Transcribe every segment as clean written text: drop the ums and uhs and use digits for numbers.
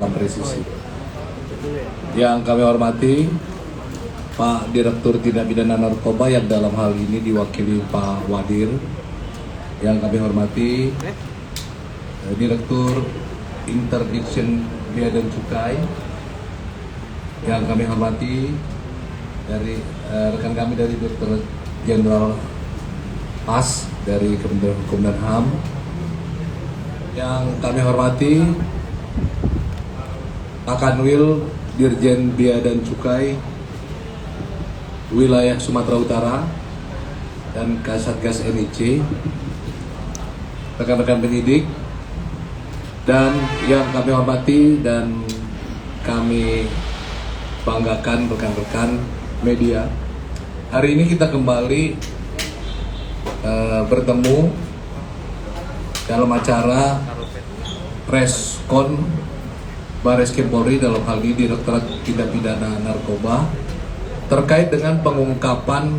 melakukan presisi. Yang kami hormati Pak Direktur Tindak Pidana Narkoba yang dalam hal ini diwakili Pak Wadir. Yang kami hormati Direktur Interdiction Bea dan Cukai. Yang kami hormati dari rekan kami dari Direktur Jenderal PAS dari Kementerian Hukum dan HAM. Yang kami hormati Pak Kanwil Dirjen Bea dan Cukai wilayah Sumatera Utara dan Kasatgas NIC, rekan-rekan penyidik, dan yang kami hormati dan kami banggakan rekan-rekan media. Hari ini kita kembali bertemu dalam acara preskon Barreskrim Polri, dalam hal ini Direktorat Tindak Pidana Narkoba, terkait dengan pengungkapan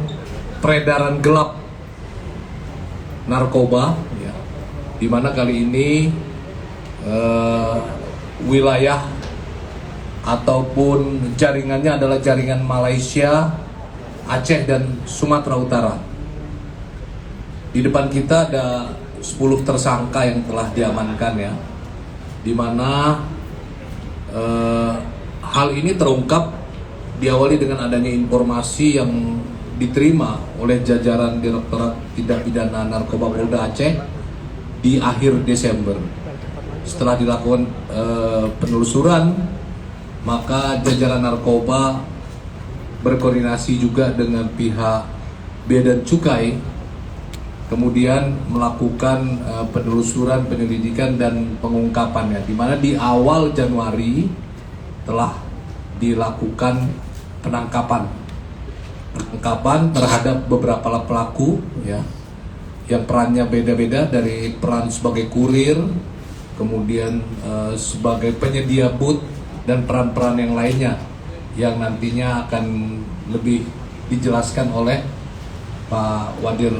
peredaran gelap narkoba, ya, di mana kali ini wilayah ataupun jaringannya adalah jaringan Malaysia, Aceh, dan Sumatera Utara. Di depan kita ada 10 tersangka yang telah diamankan, ya, di mana hal ini terungkap diawali dengan adanya informasi yang diterima oleh jajaran Direktorat Tindak Pidana Narkoba Polda Aceh di akhir Desember. Setelah dilakukan penelusuran, maka jajaran narkoba berkoordinasi juga dengan pihak Bea dan Cukai, kemudian melakukan penelusuran, penyelidikan, dan pengungkapannya, di mana di awal Januari telah dilakukan penangkapan terhadap beberapa pelaku, ya, yang perannya beda-beda, dari peran sebagai kurir, kemudian sebagai penyedia booth, dan peran-peran yang lainnya yang nantinya akan lebih dijelaskan oleh Pak Wadir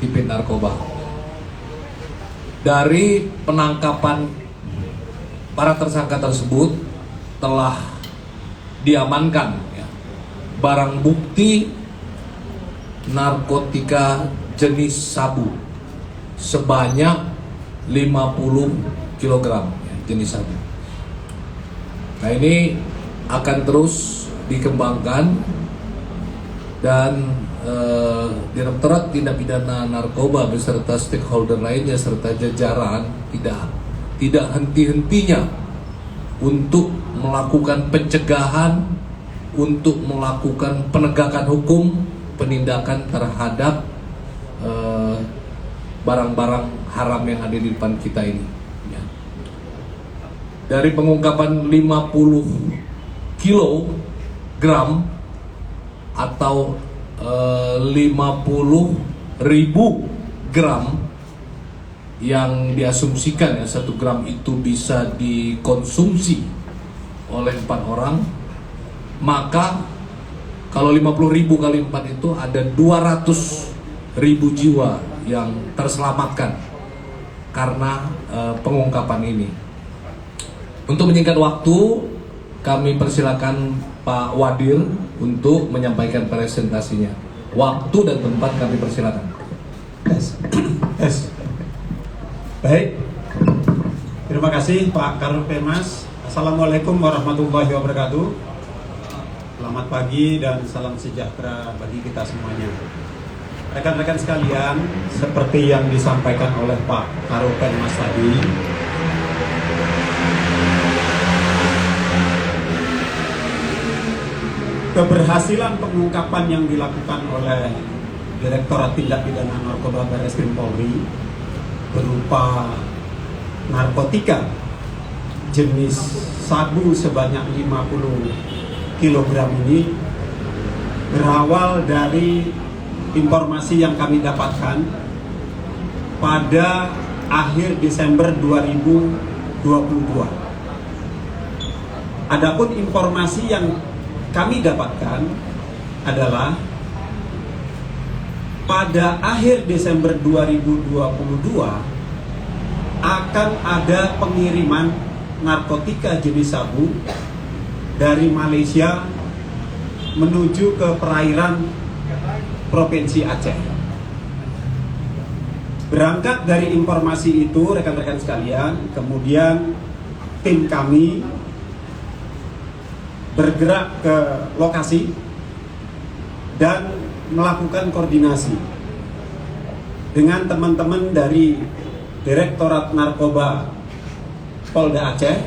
Tipin Narkoba. Dari penangkapan para tersangka tersebut telah diamankan, ya, barang bukti narkotika jenis sabu sebanyak 50 kg, ya, jenis sabu. Nah, ini akan terus dikembangkan, dan Direktorat Tindak Pidana Narkoba beserta stakeholder lainnya serta jajaran tidak henti-hentinya untuk melakukan pencegahan, untuk melakukan penegakan hukum, penindakan terhadap barang-barang haram yang ada di depan kita ini, ya. Dari pengungkapan 50 kilogram atau 50.000 gram yang diasumsikan, ya, 1 gram itu bisa dikonsumsi oleh 4 orang, maka kalau 50.000 kali 4 itu ada 200.000 jiwa yang terselamatkan karena pengungkapan ini. Untuk menyingkat waktu, kami persilakan Pak Wadir untuk menyampaikan presentasinya. Waktu dan tempat kami persilakan. Baik, terima kasih Pak Karopenmas. Assalamualaikum warahmatullahi wabarakatuh. Selamat pagi dan salam sejahtera bagi kita semuanya. Rekan-rekan sekalian, seperti yang disampaikan oleh Pak Karopenmas tadi, keberhasilan pengungkapan yang dilakukan oleh Direktorat Tindak Pidana Narkoba Barreskrim Polri berupa narkotika jenis sabu sebanyak 50 kg ini berawal dari informasi yang kami dapatkan pada akhir Desember 2022. Adapun informasi yang kami dapatkan adalah pada akhir Desember 2022 akan ada pengiriman narkotika jenis sabu dari Malaysia menuju ke perairan Provinsi Aceh. Berangkat dari informasi itu, rekan-rekan sekalian, kemudian tim kami bergerak ke lokasi dan melakukan koordinasi dengan teman-teman dari Direktorat Narkoba Polda Aceh,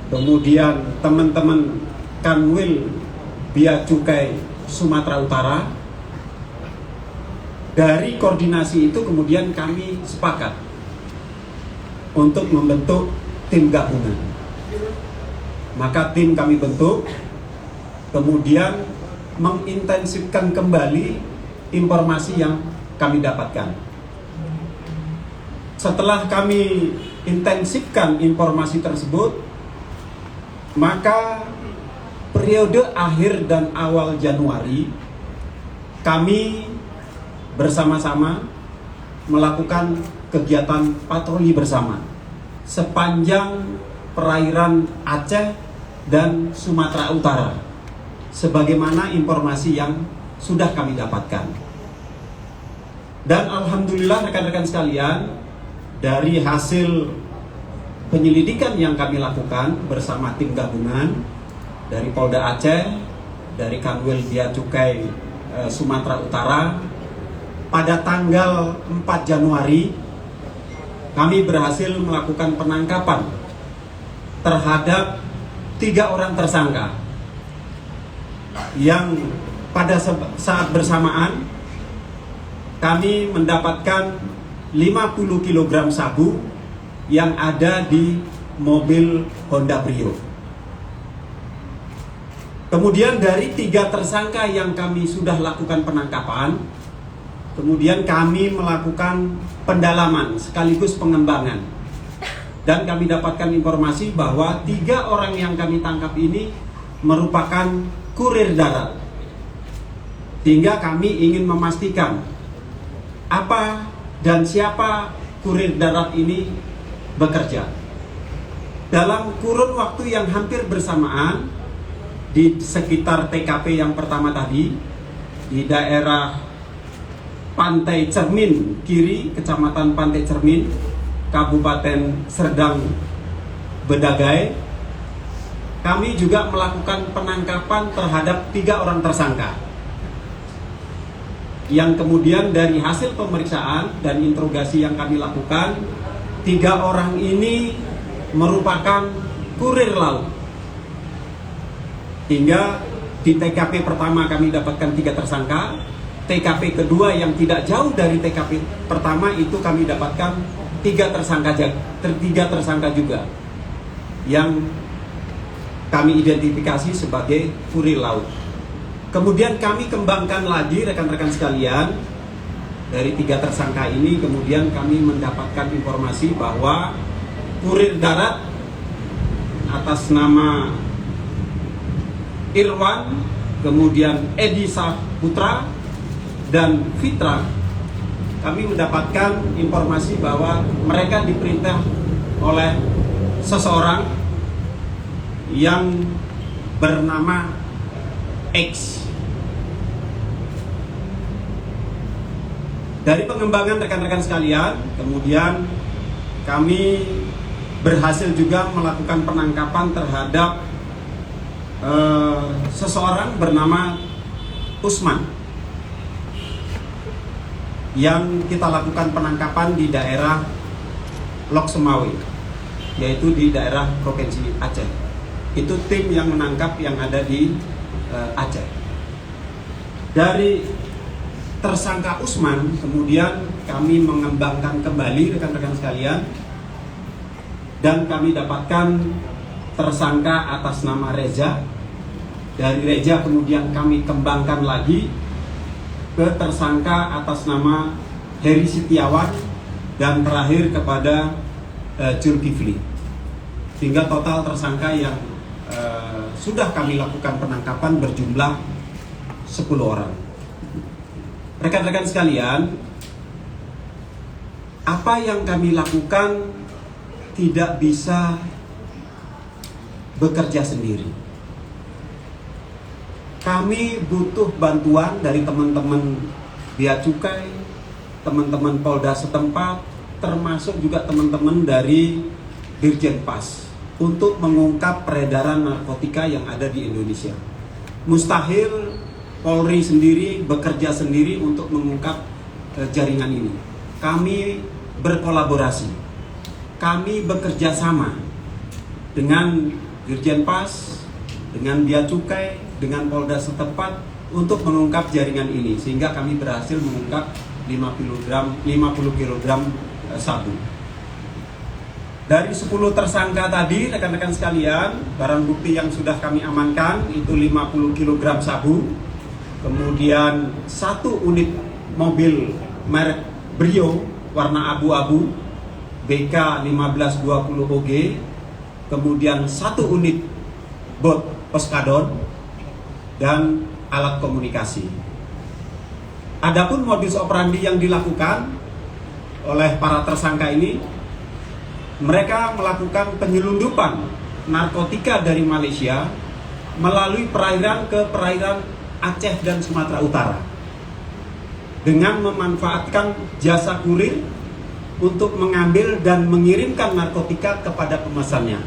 kemudian teman-teman Kanwil Bea Cukai Sumatera Utara. Dari koordinasi itu kemudian kami sepakat untuk membentuk tim gabungan. Maka tim kami bentuk, kemudian mengintensifkan kembali informasi yang kami dapatkan. Setelah kami intensifkan informasi tersebut, maka periode akhir dan awal Januari kami bersama-sama melakukan kegiatan patroli bersama sepanjang perairan Aceh dan Sumatera Utara, sebagaimana informasi yang sudah kami dapatkan. Dan alhamdulillah rekan-rekan sekalian, dari hasil penyelidikan yang kami lakukan bersama tim gabungan dari Polda Aceh, dari Kanwil Bea Cukai Sumatera Utara, pada tanggal 4 Januari kami berhasil melakukan penangkapan terhadap 3 orang tersangka yang pada saat bersamaan kami mendapatkan 50 kg sabu yang ada di mobil Honda Brio. Kemudian dari 3 tersangka yang kami sudah lakukan penangkapan, kemudian kami melakukan pendalaman sekaligus pengembangan. Dan kami dapatkan informasi bahwa 3 orang yang kami tangkap ini merupakan kurir darat. Sehingga kami ingin memastikan apa dan siapa kurir darat ini bekerja. Dalam kurun waktu yang hampir bersamaan, di sekitar TKP yang pertama tadi, di daerah Pantai Cermin Kiri, Kecamatan Pantai Cermin, Kabupaten Serdang Bedagai, kami juga melakukan penangkapan terhadap 3 orang tersangka yang kemudian dari hasil pemeriksaan dan interogasi yang kami lakukan, 3 orang ini merupakan kurir laut. Hingga di TKP pertama kami dapatkan 3 tersangka, TKP kedua yang tidak jauh dari TKP pertama itu kami dapatkan 3 tersangka juga yang kami identifikasi sebagai kurir laut. Kemudian kami kembangkan lagi rekan-rekan sekalian, dari 3 tersangka ini kemudian kami mendapatkan informasi bahwa kurir darat atas nama Irwan, kemudian Edi Saputra dan Fitra, kami mendapatkan informasi bahwa mereka diperintah oleh seseorang yang bernama X. Dari pengembangan rekan-rekan sekalian, kemudian kami berhasil juga melakukan penangkapan terhadap seseorang bernama Usman, yang kita lakukan penangkapan di daerah Lok Semawe, yaitu di daerah Provinsi Aceh. Itu tim yang menangkap yang ada di Aceh. Dari tersangka Usman kemudian kami mengembangkan kembali rekan-rekan sekalian, dan kami dapatkan tersangka atas nama Reza. Dari Reza kemudian kami kembangkan lagi ke tersangka atas nama Heri Setiawan, dan terakhir kepada Zulkifli. Sehingga total tersangka yang sudah kami lakukan penangkapan berjumlah 10 orang. Rekan-rekan sekalian, apa yang kami lakukan tidak bisa bekerja sendiri. Kami butuh bantuan dari teman-teman Bea Cukai, teman-teman Polda setempat, termasuk juga teman-teman dari Dirjen Pas untuk mengungkap peredaran narkotika yang ada di Indonesia. Mustahil Polri sendiri bekerja sendiri untuk mengungkap jaringan ini. Kami berkolaborasi, kami bekerja sama dengan Dirjen Pas, dengan Bea Cukai, dengan Polda setempat untuk mengungkap jaringan ini, sehingga kami berhasil mengungkap 50 kg sabu. Dari 10 tersangka tadi, rekan-rekan sekalian, barang bukti yang sudah kami amankan itu 50 kg sabu, kemudian 1 unit mobil merek Brio warna abu-abu BK 1520 OG, kemudian 1 unit bot Poskadon dan alat komunikasi. Adapun modus operandi yang dilakukan oleh para tersangka ini, mereka melakukan penyelundupan narkotika dari Malaysia melalui perairan ke perairan Aceh dan Sumatera Utara dengan memanfaatkan jasa kurir untuk mengambil dan mengirimkan narkotika kepada pemesannya.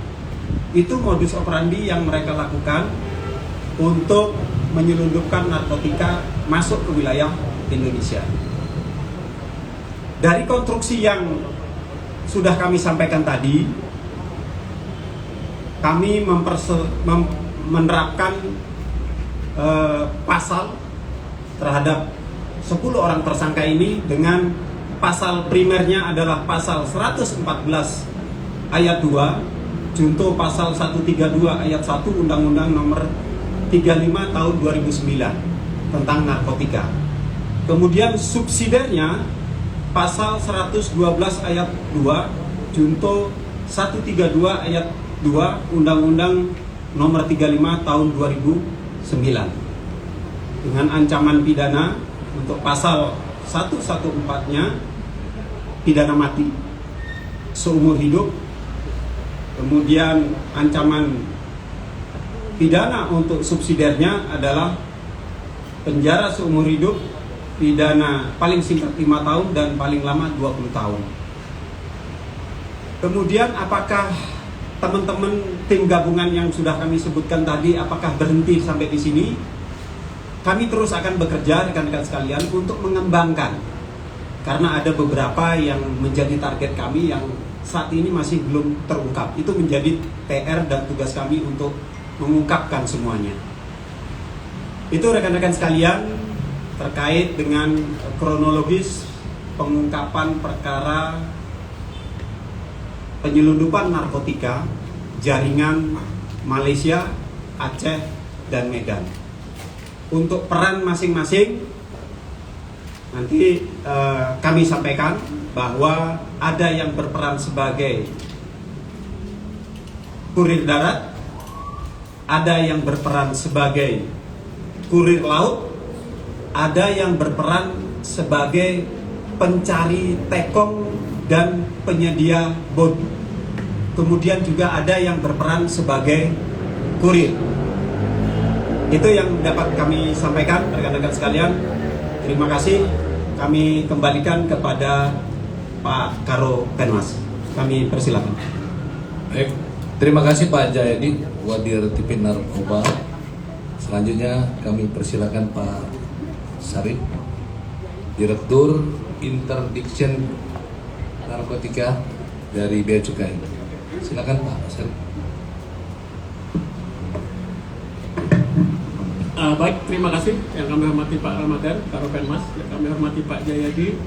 Itu modus operandi yang mereka lakukan untuk menyelundupkan narkotika masuk ke wilayah Indonesia. Dari konstruksi yang sudah kami sampaikan tadi, kami menerapkan pasal terhadap 10 orang tersangka ini dengan pasal primernya adalah pasal 114 ayat 2 junto pasal 132 ayat 1 Undang-Undang Nomor 35 tahun 2009 tentang narkotika. Kemudian subsidiarnya pasal 112 ayat 2 junto 132 ayat 2 Undang-Undang Nomor 35 tahun 2009 dengan ancaman pidana untuk pasal 114-nya pidana mati seumur hidup. Kemudian ancaman pidana untuk subsidiarnya adalah penjara seumur hidup, pidana paling singkat 5 tahun dan paling lama 20 tahun. Kemudian apakah teman-teman tim gabungan yang sudah kami sebutkan tadi apakah berhenti sampai di sini? Kami terus akan bekerja rekan-rekan sekalian untuk mengembangkan, karena ada beberapa yang menjadi target kami yang saat ini masih belum terungkap. Itu menjadi PR dan tugas kami untuk mengungkapkan semuanya. Itu rekan-rekan sekalian terkait dengan kronologis pengungkapan perkara penyelundupan narkotika jaringan Malaysia, Aceh, dan Medan. Untuk peran masing-masing nanti kami sampaikan bahwa ada yang berperan sebagai kurir darat, ada yang berperan sebagai kurir laut, ada yang berperan sebagai pencari tekong dan penyedia bot. Kemudian juga ada yang berperan sebagai kurir. Itu yang dapat kami sampaikan rekan-rekan sekalian. Terima kasih. Kami kembalikan kepada Pak Karo Penmas. Kami persilakan. Baik, terima kasih Pak Jayadi, Wadir Tipin Narkoba. Selanjutnya kami persilakan Pak Sarip, Direktur Interdiction Narkotika dari Bea Cukai. Silakan Pak Sarip. Baik, terima kasih yang kami hormati Pak Ramadan, Karo Penmas, yang kami hormati Pak Jayadi,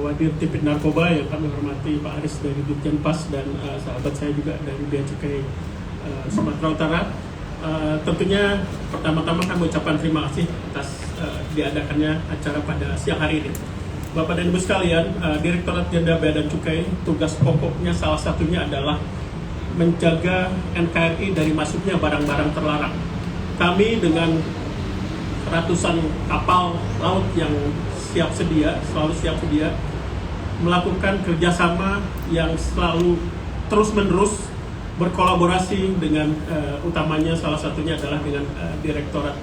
Wadir Tipin Narkoba, yang kami hormati Pak Aris dari Dirjen Pas, dan sahabat saya juga dari Bea Cukai Sumatera Utara. Tentunya pertama-tama kami ucapkan terima kasih atas diadakannya acara pada siang hari ini. Bapak dan Ibu sekalian, Direktorat Jenderal Bea dan Cukai, tugas pokoknya salah satunya adalah menjaga NKRI dari masuknya barang-barang terlarang. Kami dengan ratusan kapal laut yang selalu siap sedia, melakukan kerjasama yang selalu terus-menerus berkolaborasi dengan utamanya salah satunya adalah dengan Direktorat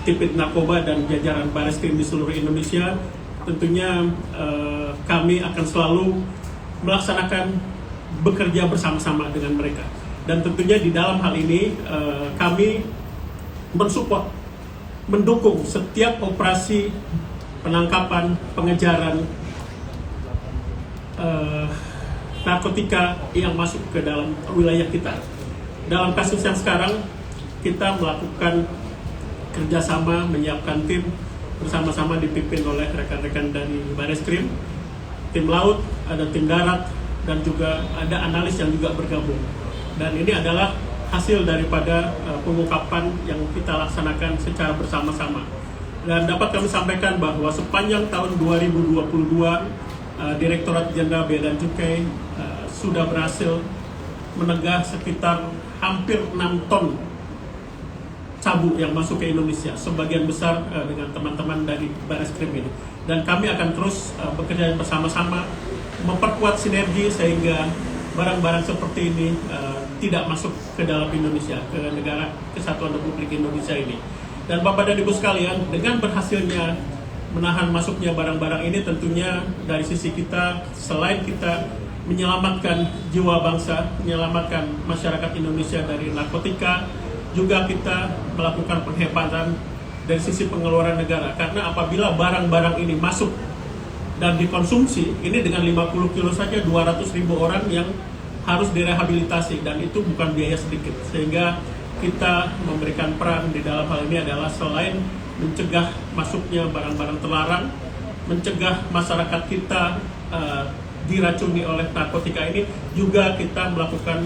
Tipid Narkoba dan jajaran Bareskrim di seluruh Indonesia. Tentunya kami akan selalu melaksanakan bekerja bersama-sama dengan mereka. Dan tentunya di dalam hal ini kami mensupport, mendukung setiap operasi penangkapan, pengejaran narkotika yang masuk ke dalam wilayah kita. Dalam kasus yang sekarang, kita melakukan kerjasama, menyiapkan tim bersama-sama dipimpin oleh rekan-rekan dari Bareskrim, tim laut, ada tim darat, dan juga ada analis yang juga bergabung. Dan ini adalah hasil daripada pengungkapan yang kita laksanakan secara bersama-sama. Dan dapat kami sampaikan bahwa sepanjang tahun 2022, Direktorat Jenderal Bea dan Cukai sudah berhasil menegah sekitar hampir 6 ton sabu yang masuk ke Indonesia, sebagian besar dengan teman-teman dari Bareskrim ini. Dan kami akan terus bekerja bersama-sama, memperkuat sinergi sehingga barang-barang seperti ini tidak masuk ke dalam Indonesia, ke negara Kesatuan Republik Indonesia ini. Dan Bapak dan Ibu sekalian, dengan berhasilnya menahan masuknya barang-barang ini, tentunya dari sisi kita, selain kita menyelamatkan jiwa bangsa, menyelamatkan masyarakat Indonesia dari narkotika, juga kita melakukan penghematan dari sisi pengeluaran negara. Karena apabila barang-barang ini masuk dan dikonsumsi, ini dengan 50 kilo saja 200.000 orang yang harus direhabilitasi, dan itu bukan biaya sedikit. Sehingga kita memberikan peran di dalam hal ini adalah selain mencegah masuknya barang-barang terlarang, mencegah masyarakat kita diracuni oleh narkotika ini, juga kita melakukan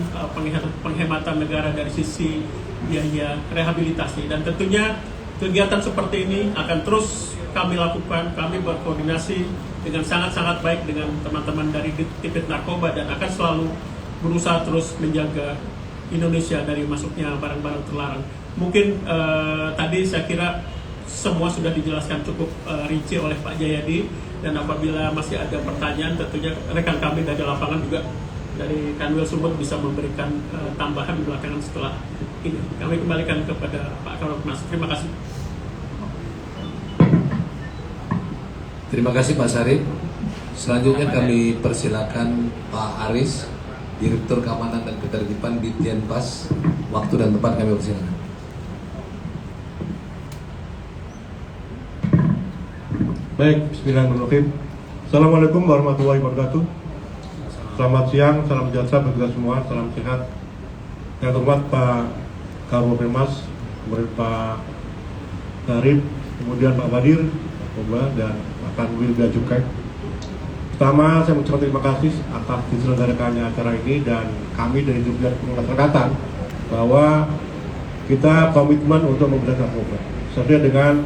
penghematan negara dari sisi biaya rehabilitasi. Dan tentunya kegiatan seperti ini akan terus kami lakukan. Kami berkoordinasi dengan sangat-sangat baik dengan teman-teman dari Tipid Narkoba dan akan selalu berusaha terus menjaga Indonesia dari masuknya barang-barang terlarang. Mungkin tadi saya kira semua sudah dijelaskan cukup rinci oleh Pak Jayadi, dan apabila masih ada pertanyaan, tentunya rekan kami dari lapangan juga dari Kanwil Sumut bisa memberikan tambahan belakangan setelah ini. Kami kembalikan kepada Pak Karopenmas. Terima kasih. Terima kasih Pak Sarip. Selanjutnya kami persilakan Pak Aris, Direktur Keamanan dan Ketertiban Ditjenpas. Waktu dan tempat kami persilakan. Baik, bismillahirrahmanirrahim. Assalamualaikum warahmatullahi wabarakatuh. Selamat siang, salam sejahtera bagi kita semua, salam sehat. Yang terhormat Pak Karopenmas, kemudian Pak Sarip, kemudian Pak Wadir, dan Pak Kanwil Bea Cukai. Pertama, saya mengucapkan terima kasih atas diselenggarakannya acara ini, dan kami dari Jogja Pemasarakatan bahwa kita komitmen untuk memberantas narkoba. Sesuai dengan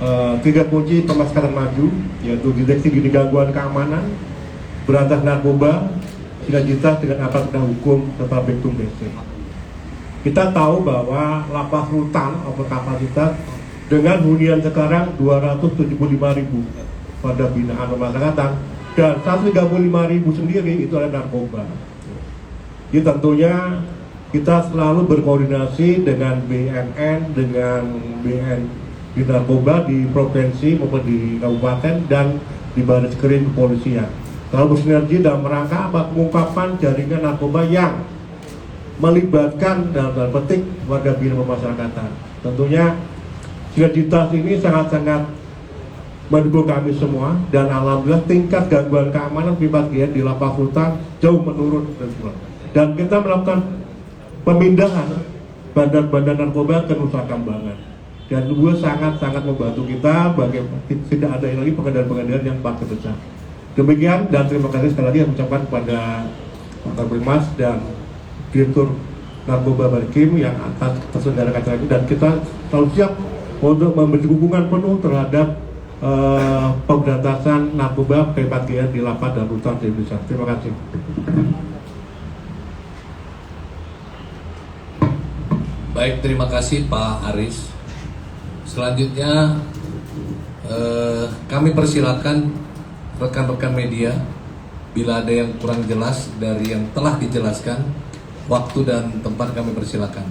3 kunci pemasarakatan maju, yaitu deteksi dini gangguan keamanan, berantas narkoba, sinergitas dengan aparat penegak hukum, serta back to basic. Kita tahu bahwa lapas rutan overkapasitas dengan hunian sekarang 275.000 pada binaan pemasarakatan, dan 135.000 sendiri itu adalah narkoba. Jadi tentunya kita selalu berkoordinasi dengan BNN, dengan BN di narkoba di provinsi maupun di kabupaten dan di Bareskrim kepolisian. Lalu bersinergi dalam rangka pengungkapan jaringan narkoba yang melibatkan dalam tanda petik warga binaan pemasarakatan. Tentunya sinergitas ini sangat-sangat mendukung kami semua, dan alhamdulillah tingkat gangguan keamanan pribadi di lapas rutan jauh menurun dan kita melakukan pemindahan bandar-bandar narkoba ke Nusa Kambangan. Dan dua sangat-sangat membantu kita bagaimana tidak ada lagi pengendalian yang pakai besar. Demikian, dan terima kasih sekali lagi yang mengucapkan kepada Pak Karopenmas dan Direktur Narkoba Bareskrim yang atas terselenggarakan acara ini, dan kita selalu siap untuk memberi dukungan penuh terhadap pemberantasan narkoba kebagian di lapas dan rutan di Indonesia. Terima kasih. Baik, terima kasih Pak Aris. Selanjutnya kami persilakan rekan-rekan media, bila ada yang kurang jelas dari yang telah dijelaskan, waktu dan tempat kami persilakan.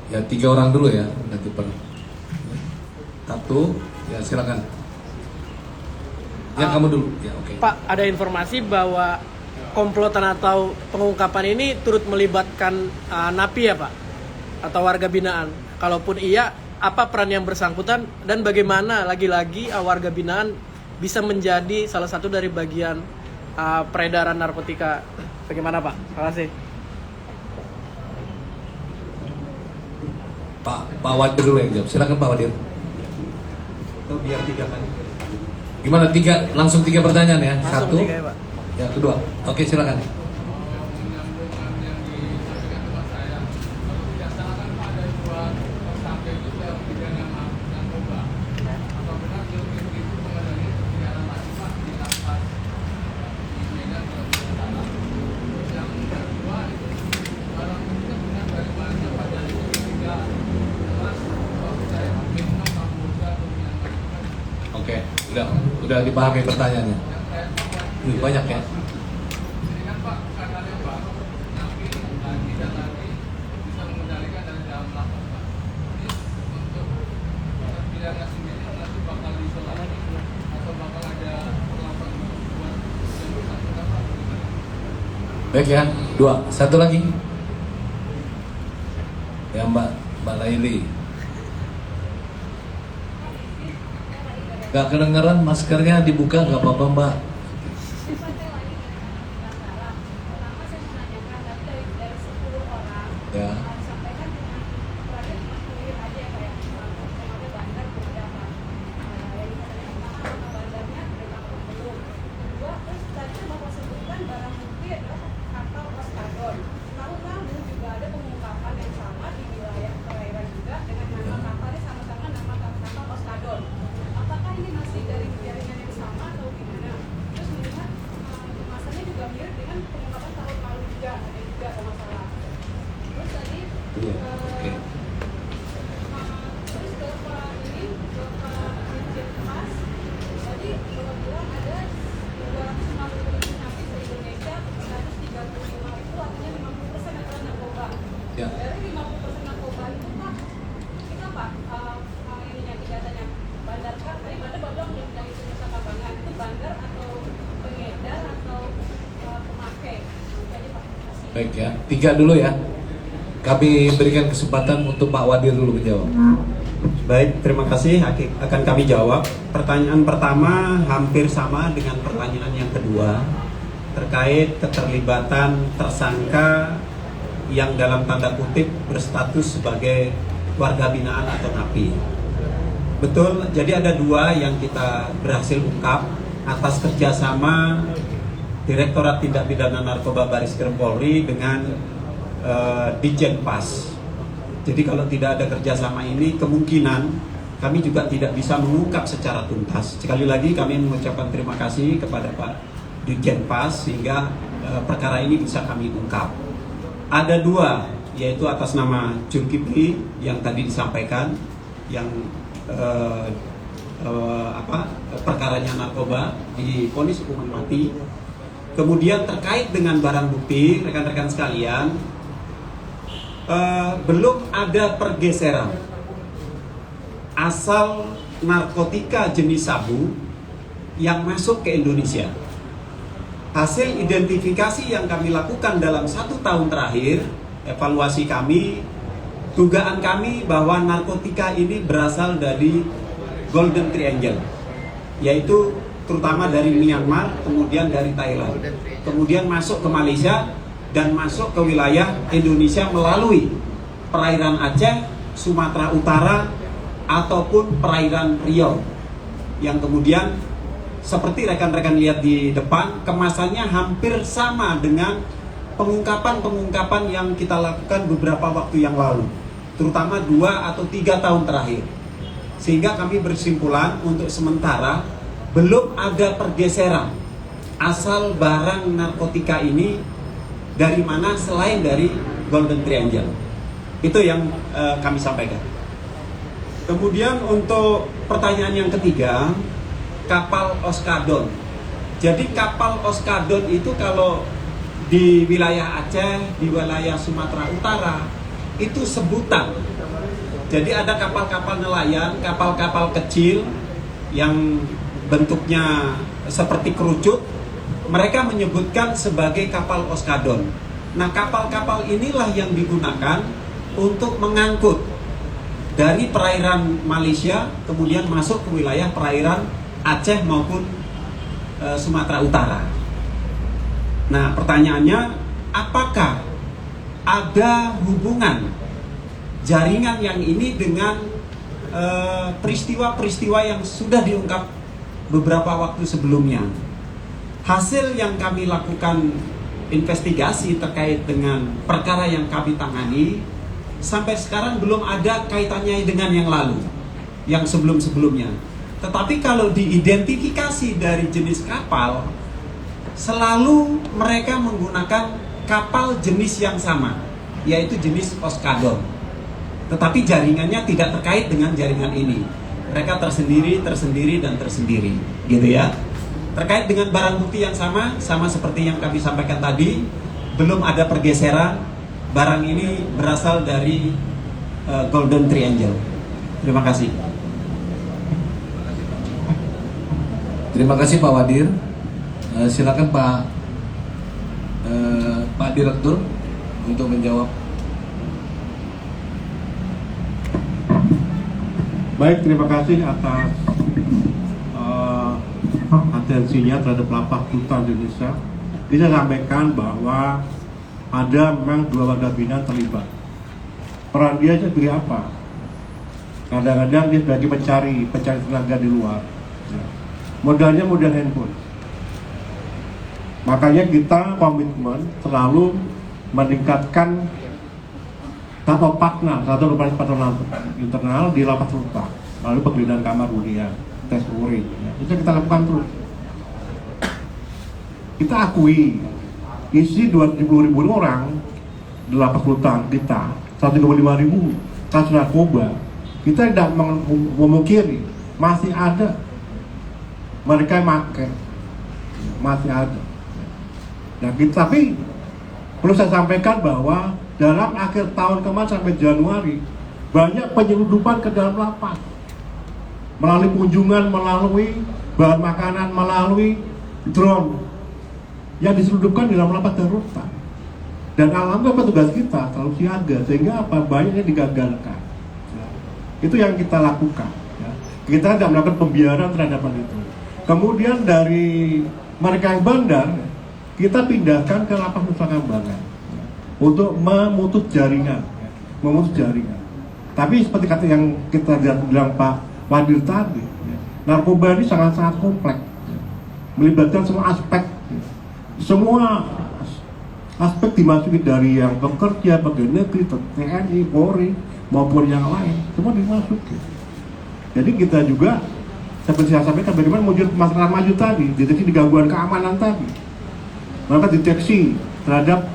Ya 3 orang dulu ya, nanti satu, ya silakan. Ya kamu dulu, ya oke. Pak, ada informasi bahwa komplotan atau pengungkapan ini turut melibatkan napi ya Pak? Atau warga binaan? Kalaupun iya, apa peran yang bersangkutan dan bagaimana lagi-lagi warga binaan bisa menjadi salah satu dari bagian peredaran narkotika? Bagaimana Pak? Terima kasih. Pak Wadir dulu yang jawab. Silakan Pak Wadir. Atau biar 3 kali. Gimana langsung 3 pertanyaan ya? Langsung 1, 3 ya Pak. yang kedua. Oke, silakan. Oke, udah dipahami pertanyaannya. Banyak ya. Baik ya, 2. Satu lagi. Ya Mbak Laili. Gak kedengeran, maskernya dibuka gak apa-apa Mbak. Ya. Ya. Dari 50% narkoba itu Pak, kita Pak, ininya kegiatannya bandar kan, tadi bandar bodong yang itu Nusa Kambangan, itu bandar atau pengedar atau pemakai? Jadi Pak, kasih. Baik ya, 3 dulu ya. Kami berikan kesempatan untuk Pak Wadir dulu menjawab. Baik, terima kasih. Akan kami jawab. Pertanyaan pertama hampir sama dengan pertanyaan yang kedua terkait keterlibatan tersangka yang dalam tanda kutip berstatus sebagai warga binaan atau napi. Betul, jadi ada 2 yang kita berhasil ungkap atas kerjasama Direktorat Tindak Pidana Narkoba Bareskrim Polri dengan Ditjen Pas. Jadi kalau tidak ada kerjasama ini, kemungkinan kami juga tidak bisa mengungkap secara tuntas. Sekali lagi kami mengucapkan terima kasih kepada Pak Ditjen Pas sehingga perkara ini bisa kami ungkap. Ada 2, yaitu atas nama Zulkifli yang tadi disampaikan, yang perkaranya narkoba divonis hukuman mati. Kemudian terkait dengan barang bukti, rekan-rekan sekalian, belum ada pergeseran asal narkotika jenis sabu yang masuk ke Indonesia. Hasil identifikasi yang kami lakukan dalam 1 tahun terakhir, evaluasi kami, dugaan kami bahwa narkotika ini berasal dari Golden Triangle, yaitu terutama dari Myanmar, kemudian dari Thailand, kemudian masuk ke Malaysia dan masuk ke wilayah Indonesia melalui perairan Aceh, Sumatera Utara, ataupun perairan Riau, yang kemudian seperti rekan-rekan lihat di depan, kemasannya hampir sama dengan pengungkapan-pengungkapan yang kita lakukan beberapa waktu yang lalu, terutama 2 atau 3 tahun terakhir. Sehingga kami bersimpulan untuk sementara belum ada pergeseran asal barang narkotika ini dari mana selain dari Golden Triangle. Itu yang kami sampaikan. Kemudian untuk pertanyaan yang ketiga, kapal Oskadon. Jadi kapal Oskadon itu kalau di wilayah Aceh, di wilayah Sumatera Utara, itu sebutan. Jadi ada kapal-kapal nelayan, kapal-kapal kecil yang bentuknya seperti kerucut, mereka menyebutkan sebagai kapal Oskadon. Nah, kapal-kapal inilah yang digunakan untuk mengangkut dari perairan Malaysia kemudian masuk ke wilayah perairan Aceh maupun Sumatera Utara. Nah, pertanyaannya, apakah ada hubungan jaringan yang ini dengan peristiwa-peristiwa yang sudah diungkap beberapa waktu sebelumnya? Hasil yang kami lakukan investigasi terkait dengan perkara yang kami tangani, sampai sekarang belum ada kaitannya dengan yang lalu, yang sebelum-sebelumnya. Tetapi kalau diidentifikasi dari jenis kapal, selalu mereka menggunakan kapal jenis yang sama, yaitu jenis Oskadon. Tetapi jaringannya tidak terkait dengan jaringan ini. Mereka tersendiri, dan tersendiri, gitu ya. Terkait dengan barang bukti yang sama seperti yang kami sampaikan tadi, belum ada pergeseran. Barang ini berasal dari Golden Triangle. Terima kasih. Terima kasih Pak Wadir. Silakan Pak Direktur untuk menjawab. Baik, terima kasih atas atensinya terhadap lapak hutan Indonesia. Kita sampaikan bahwa ada memang 2 warga binaan terlibat. Peran dia sebagai apa? Kadang-kadang dia sebagai pencari tenaga di luar. Modalnya modal handphone. Makanya kita komitmen selalu meningkatkan satu partner internal di lapas rutan, lalu penggeledahan kamar hunian, tes urin, itu kita lakukan terus. Kita akui isi 270.000 orang di lapas rutan kita, 125.000 kasus narkoba, kita tidak memungkiri masih ada mereka yang pakai, masih ada. Nah, tapi perlu saya sampaikan bahwa dalam akhir tahun kemarin sampai Januari banyak penyeludupan ke dalam lapas melalui kunjungan, melalui bahan makanan, melalui drone yang diseludupkan di dalam lapas dan rutan. Dan alhamdulillah petugas kita selalu siaga sehingga banyaknya digagalkan. Ya. Itu yang kita lakukan. Ya. Kita tidak melakukan pembiaran terhadap itu. Kemudian dari mereka yang bandar, kita pindahkan ke lapas Nusa Kambangan untuk memutus jaringan. Tapi seperti kata yang kita bilang Pak Wadir tadi, narkoba ini sangat-sangat kompleks, melibatkan semua aspek dimasuki dari yang bekerja, pegawai negeri, TNI, Polri maupun yang lain, semua dimasuki. Jadi kita juga seperti saya sampaikan bagaimana wujud masyarakat maju tadi, deteksi di gangguan keamanan tadi, maka deteksi terhadap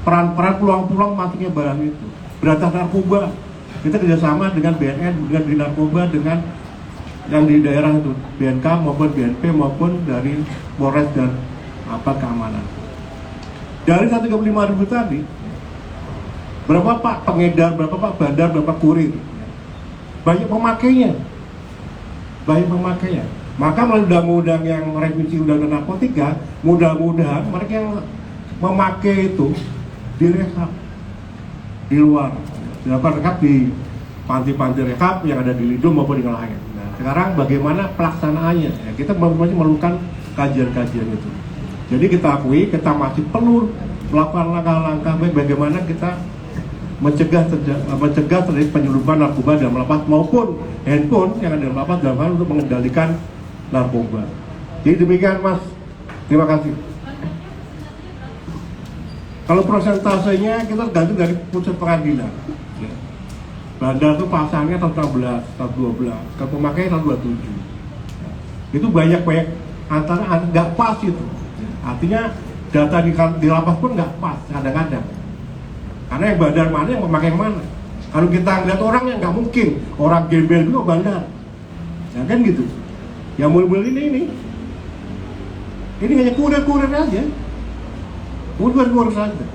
peran-peran peluang-peluang masuknya barang itu. Berantas narkoba, kita kerjasama dengan BNN, dengan di narkoba, dengan yang di daerah itu, BNK maupun BNP maupun dari Polres dan keamanan. Dari 135.000 tadi, berapa Pak pengedar, berapa Pak bandar, berapa kurir? Banyak pemakainya. Maka melalui undang-undang yang revisi undang-undang narkotika, mudah-mudahan mereka yang memakai itu direhab di luar, dilakukan rehab di panti-panti rehab yang ada di Lido maupun di lain. Nah, sekarang bagaimana pelaksanaannya? Ya, kita masih melakukan kajian-kajian itu. Jadi kita akui kita masih perlu melakukan langkah-langkah bagaimana kita mencegah terjadi penyelundupan narkoba dalam lapas maupun handphone yang ada dalam lapas dalam hal untuk mengendalikan narkoba. Jadi demikian Mas, terima kasih. Kalau prosentasenya kita ganti dari putusan pengadilan. Bandar itu pasalnya 116, 112, kalau pemakai 127. Itu banyak antara nggak pas itu. Artinya data di lapas pun nggak pas kadang-kadang. Karena yang bandar mana, yang memakai yang mana. Kalau kita ngeliat orang yang nggak mungkin orang gembel juga bandar, ya kan gitu. Yang mobil ini hanya kurir aja. urus saja.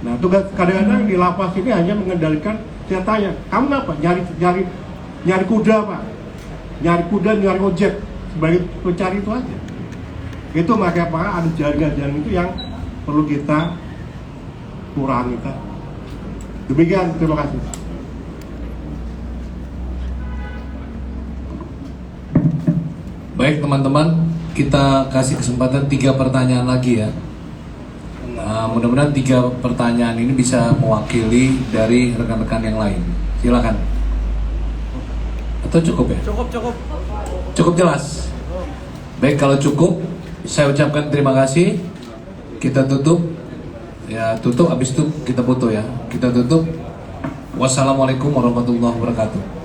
Nah, tugas kadang-kadang di lapas ini hanya mengendalikan. Saya tanya, kamu apa? Nyari kuda, Pak? Nyari kuda, nyari ojek sebagai pencari itu aja. Itu makanya Pak, ada jaringan-jaringan itu yang perlu kita kurangi. Demikian, terima kasih. Baik teman-teman, kita kasih kesempatan 3 pertanyaan lagi ya. Mudah-mudahan 3 pertanyaan ini bisa mewakili dari rekan-rekan yang lain. Silakan. Atau cukup ya? Cukup. Cukup jelas. Baik, kalau cukup, saya ucapkan terima kasih. Kita tutup. Ya, tutup, habis itu kita foto ya. Kita tutup. Wassalamualaikum warahmatullahi wabarakatuh.